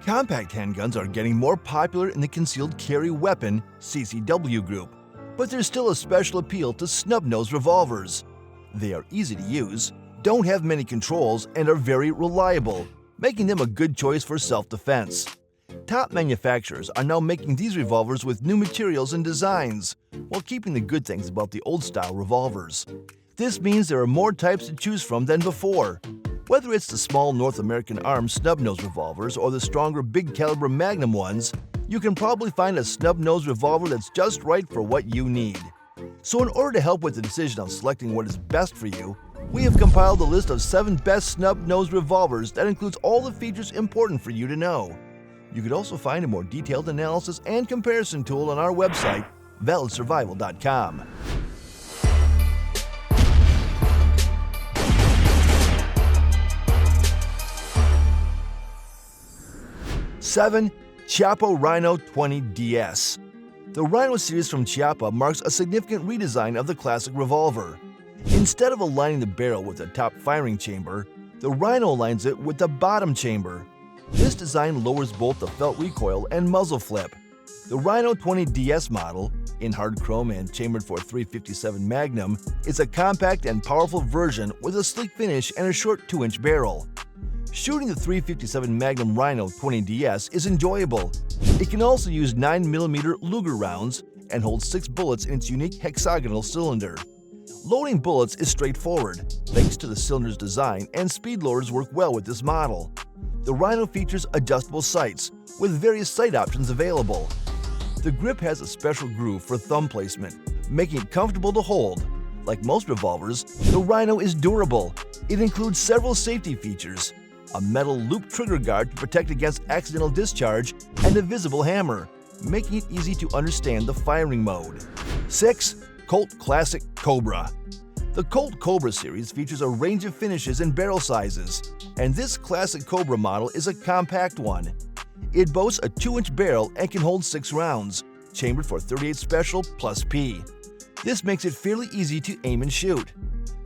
Compact handguns are getting more popular in the concealed carry weapon (CCW) group, but there's still a special appeal to Snub Nose Revolvers. They are easy to use, don't have many controls, and are very reliable, making them a good choice for self-defense. Top manufacturers are now making these revolvers with new materials and designs, while keeping the good things about the old-style revolvers. This means there are more types to choose from than before. Whether it's the small North American arm snub-nose revolvers or the stronger big-caliber Magnum ones, you can probably find a snub-nose revolver that's just right for what you need. So in order to help with the decision on selecting what is best for you, we have compiled a list of 7 best snub-nose revolvers that includes all the features important for you to know. You could also find a more detailed analysis and comparison tool on our website, validsurvival.com. 7. Chiappa Rhino 20DS. The Rhino series from Chiappa marks a significant redesign of the classic revolver. Instead of aligning the barrel with the top firing chamber, the Rhino aligns it with the bottom chamber. This design lowers both the felt recoil and muzzle flip. The Rhino 20DS model, in hard chrome and chambered for .357 Magnum, is a compact and powerful version with a sleek finish and a short 2-inch barrel. Shooting the .357 Magnum Rhino 20DS is enjoyable. It can also use 9mm Luger rounds and holds 6 bullets in its unique hexagonal cylinder. Loading bullets is straightforward, thanks to the cylinder's design, and speed loaders work well with this model. The Rhino features adjustable sights, with various sight options available. The grip has a special groove for thumb placement, making it comfortable to hold. Like most revolvers, the Rhino is durable. It includes several safety features: a metal loop trigger guard to protect against accidental discharge, and a visible hammer, making it easy to understand the firing mode. 6. Colt Classic Cobra. The Colt Cobra series features a range of finishes and barrel sizes, and this classic Cobra model is a compact one. It boasts a 2-inch barrel and can hold 6 rounds, chambered for .38 Special plus P. This makes it fairly easy to aim and shoot.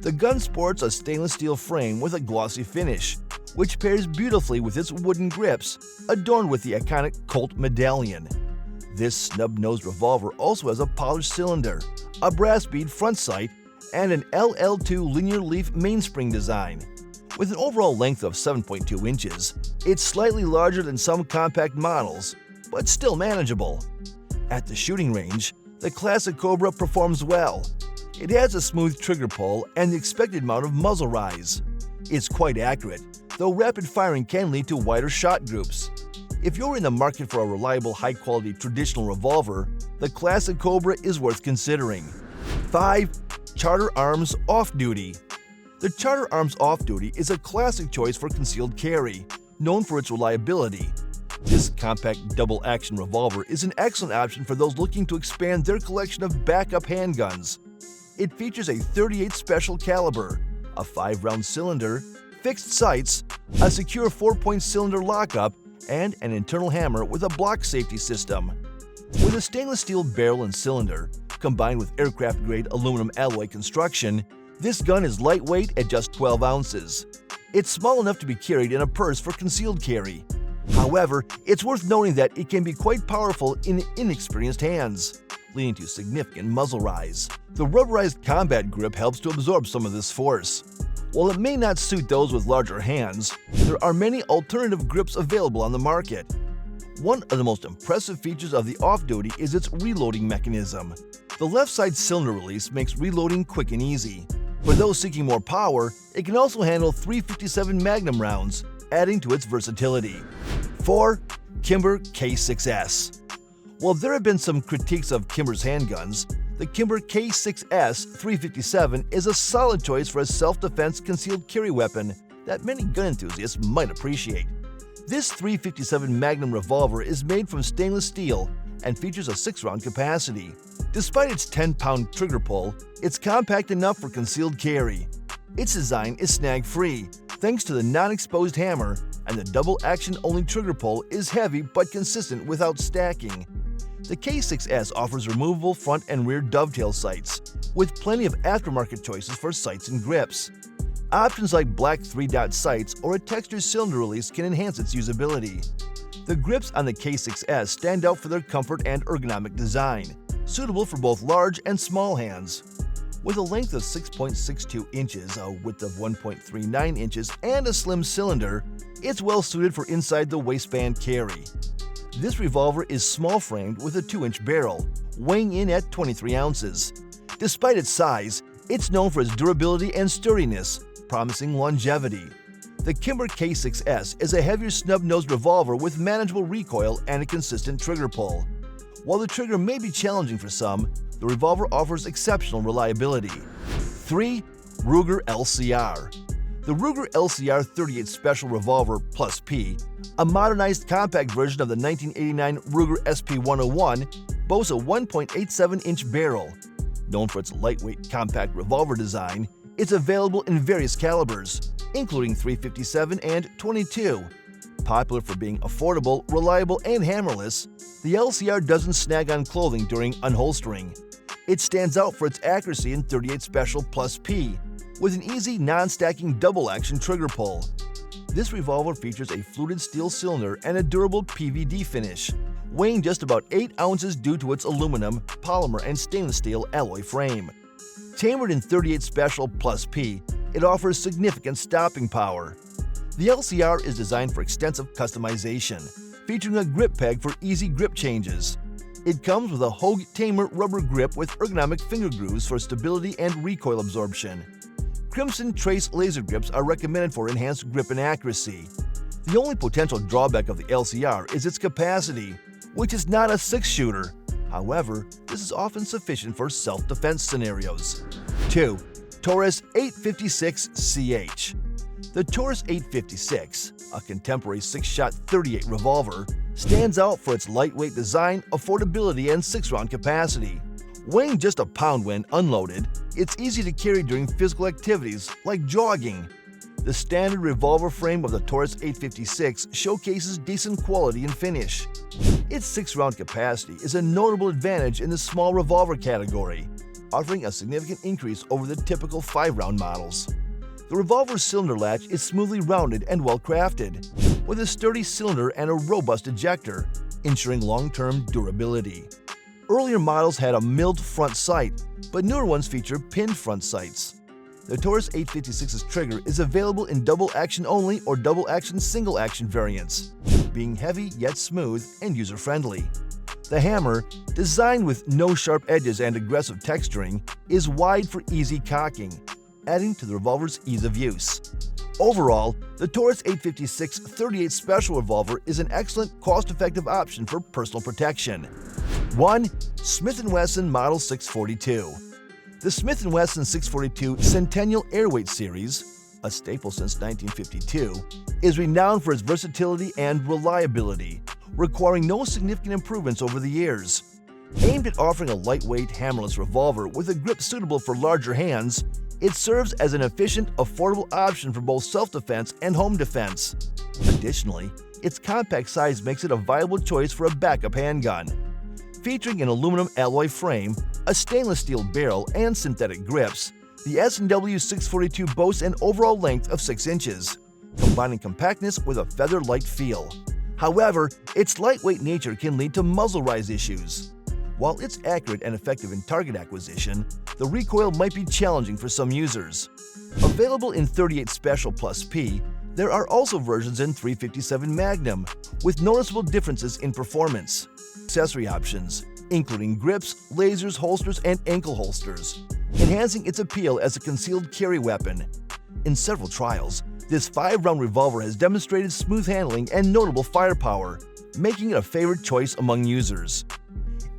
The gun sports a stainless steel frame with a glossy finish, which pairs beautifully with its wooden grips, adorned with the iconic Colt medallion. This snub-nosed revolver also has a polished cylinder, a brass bead front sight, and an LL2 linear leaf mainspring design. With an overall length of 7.2 inches, it's slightly larger than some compact models, but still manageable. At the shooting range, the classic Cobra performs well. It has a smooth trigger pull and the expected amount of muzzle rise. It's quite accurate, though rapid firing can lead to wider shot groups. If you're in the market for a reliable, high-quality traditional revolver, the classic Cobra is worth considering. 5. Charter Arms Off-Duty. The Charter Arms Off-Duty is a classic choice for concealed carry, known for its reliability. This compact double-action revolver is an excellent option for those looking to expand their collection of backup handguns. It features a .38 Special caliber, a 5-round cylinder, fixed sights, a secure 4-point cylinder lockup, and an internal hammer with a block safety system. With a stainless steel barrel and cylinder, combined with aircraft-grade aluminum alloy construction, this gun is lightweight at just 12 ounces. It's small enough to be carried in a purse for concealed carry. However, it's worth noting that it can be quite powerful in inexperienced hands, leading to significant muzzle rise. The rubberized combat grip helps to absorb some of this force. While it may not suit those with larger hands, there are many alternative grips available on the market. One of the most impressive features of the off-duty is its reloading mechanism. The left side cylinder release makes reloading quick and easy. For those seeking more power, it can also handle .357 Magnum rounds, adding to its versatility. 4. Kimber K6S. While there have been some critiques of Kimber's handguns, the Kimber K6S 357 is a solid choice for a self-defense concealed carry weapon that many gun enthusiasts might appreciate. This .357 Magnum revolver is made from stainless steel and features a 6-round capacity. Despite its 10-pound trigger pull, it's compact enough for concealed carry. Its design is snag-free, thanks to the non-exposed hammer, and the double-action-only trigger pull is heavy but consistent without stacking. The K6S offers removable front and rear dovetail sights, with plenty of aftermarket choices for sights and grips. Options like black 3-dot sights or a textured cylinder release can enhance its usability. The grips on the K6S stand out for their comfort and ergonomic design, suitable for both large and small hands. With a length of 6.62 inches, a width of 1.39 inches, and a slim cylinder, it's well suited for inside the waistband carry. This revolver is small-framed with a 2-inch barrel, weighing in at 23 ounces. Despite its size, it's known for its durability and sturdiness, promising longevity. The Kimber K6S is a heavier snub-nosed revolver with manageable recoil and a consistent trigger pull. While the trigger may be challenging for some, the revolver offers exceptional reliability. 3. Ruger LCR. The Ruger LCR 38 Special Revolver Plus P, a modernized compact version of the 1989 Ruger SP101, boasts a 1.87-inch barrel. Known for its lightweight compact revolver design, it's available in various calibers, including .357 and .22. Popular for being affordable, reliable, and hammerless, the LCR doesn't snag on clothing during unholstering. It stands out for its accuracy in 38 Special Plus P, with an easy, non-stacking double-action trigger pull. This revolver features a fluted steel cylinder and a durable PVD finish, weighing just about 8 ounces due to its aluminum, polymer, and stainless steel alloy frame. Chambered in 38 Special Plus P, it offers significant stopping power. The LCR is designed for extensive customization, featuring a grip peg for easy grip changes. It comes with a Hogue Tamer rubber grip with ergonomic finger grooves for stability and recoil absorption. Crimson Trace laser grips are recommended for enhanced grip and accuracy. The only potential drawback of the LCR is its capacity, which is not a 6-shooter. However, this is often sufficient for self-defense scenarios. 2. Taurus 856CH. The Taurus 856, a contemporary 6-shot 38 revolver, stands out for its lightweight design, affordability, and 6-round capacity. Weighing just a pound when unloaded, it's easy to carry during physical activities like jogging. The standard revolver frame of the Taurus 856 showcases decent quality and finish. Its 6-round capacity is a notable advantage in the small revolver category, offering a significant increase over the typical 5-round models. The revolver's cylinder latch is smoothly rounded and well-crafted, with a sturdy cylinder and a robust ejector, ensuring long-term durability. Earlier models had a milled front sight, but newer ones feature pinned front sights. The Taurus 856's trigger is available in double-action only or double-action single-action variants, being heavy yet smooth and user-friendly. The hammer, designed with no sharp edges and aggressive texturing, is wide for easy cocking, adding to the revolver's ease of use. Overall, the Taurus 856 38 Special Revolver is an excellent, cost-effective option for personal protection. 1. Smith & Wesson Model 642. The Smith & Wesson 642 Centennial Airweight Series, a staple since 1952, is renowned for its versatility and reliability, requiring no significant improvements over the years. Aimed at offering a lightweight, hammerless revolver with a grip suitable for larger hands, it serves as an efficient, affordable option for both self-defense and home defense. Additionally, its compact size makes it a viable choice for a backup handgun. Featuring an aluminum alloy frame, a stainless steel barrel, and synthetic grips, the S&W 642 boasts an overall length of 6 inches, combining compactness with a feather-light feel. However, its lightweight nature can lead to muzzle rise issues. While it's accurate and effective in target acquisition, the recoil might be challenging for some users. Available in 38 Special Plus P, there are also versions in .357 Magnum, with noticeable differences in performance. Accessory options, including grips, lasers, holsters, and ankle holsters, enhancing its appeal as a concealed carry weapon. In several trials, this 5-round revolver has demonstrated smooth handling and notable firepower, making it a favorite choice among users.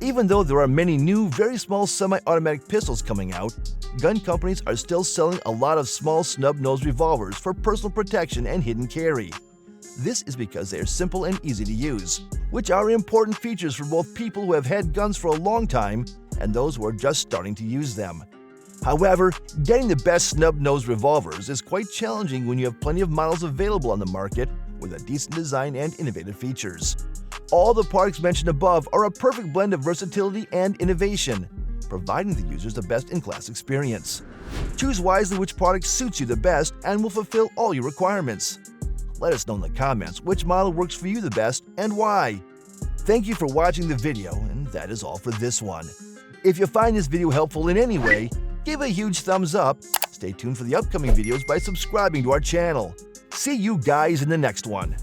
Even though there are many new, very small semi-automatic pistols coming out, gun companies are still selling a lot of small snub-nosed revolvers for personal protection and hidden carry. This is because they are simple and easy to use, which are important features for both people who have had guns for a long time and those who are just starting to use them. However, getting the best snub-nosed revolvers is quite challenging when you have plenty of models available on the market with a decent design and innovative features. All the products mentioned above are a perfect blend of versatility and innovation, providing the users the best-in-class experience. Choose wisely which product suits you the best and will fulfill all your requirements. Let us know in the comments which model works for you the best and why. Thank you for watching the video, and that is all for this one. If you find this video helpful in any way, give a huge thumbs up. Stay tuned for the upcoming videos by subscribing to our channel. See you guys in the next one.